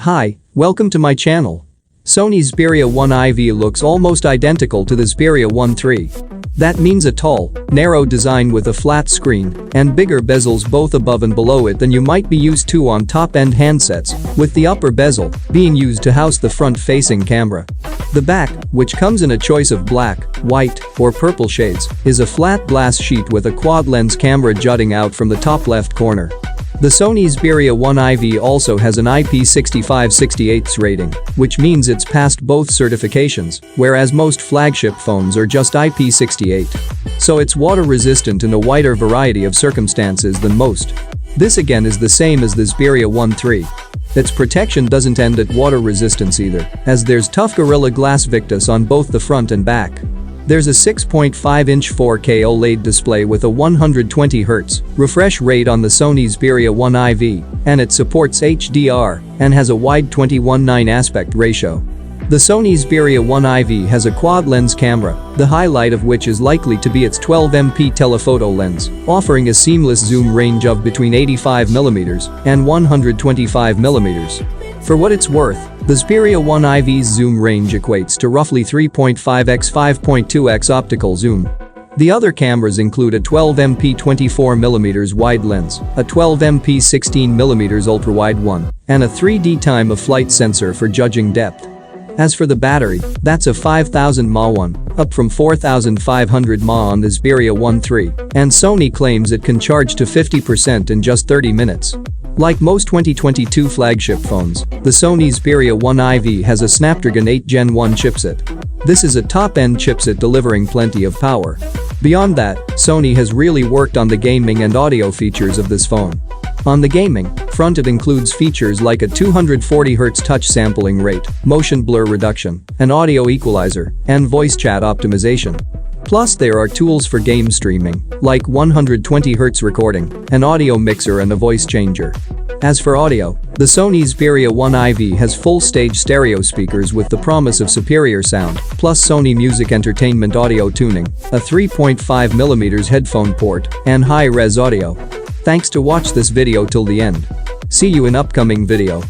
Hi, welcome to my channel. Sony Xperia 1 IV looks almost identical to the Xperia 1 III. That means a tall, narrow design with a flat screen and bigger bezels both above and below it than you might be used to on top-end handsets, with the upper bezel being used to house the front-facing camera. The back, which comes in a choice of black, white, or purple shades, is a flat glass sheet with a quad-lens camera jutting out from the top left corner. The Sony Xperia 1 IV also has an IP65/68 rating, which means it's passed both certifications, whereas most flagship phones are just IP68. So it's water resistant in a wider variety of circumstances than most. This again is the same as the Xperia 1 III. Its protection doesn't end at water resistance either, as there's tough Gorilla Glass Victus on both the front and back. There's a 6.5-inch 4K OLED display with a 120Hz refresh rate on the Sony Xperia 1 IV, and it supports HDR and has a wide 21:9 aspect ratio. The Sony Xperia 1 IV has a quad-lens camera, the highlight of which is likely to be its 12MP telephoto lens, offering a seamless zoom range of between 85mm and 125mm. For what it's worth, the Xperia 1 IV's zoom range equates to roughly 3.5x 5.2x optical zoom. The other cameras include a 12MP 24mm wide lens, a 12MP 16mm ultrawide one, and a 3D time-of-flight sensor for judging depth. As for the battery, that's a 5000 mAh one, up from 4500 mAh on the Xperia 1 III, and Sony claims it can charge to 50% in just 30 minutes. Like most 2022 flagship phones, the Sony Xperia 1 IV has a Snapdragon 8 Gen 1 chipset. This is a top-end chipset delivering plenty of power. Beyond that, Sony has really worked on the gaming and audio features of this phone. On the gaming front, it includes features like a 240Hz touch sampling rate, motion blur reduction, an audio equalizer, and voice chat optimization. Plus, there are tools for game streaming, like 120Hz recording, an audio mixer and a voice changer. As for audio, the Sony Xperia 1 IV has full-stage stereo speakers with the promise of superior sound, plus Sony Music Entertainment audio tuning, a 3.5mm headphone port, and high-res audio. Thanks to watch this video till the end. See you in upcoming video.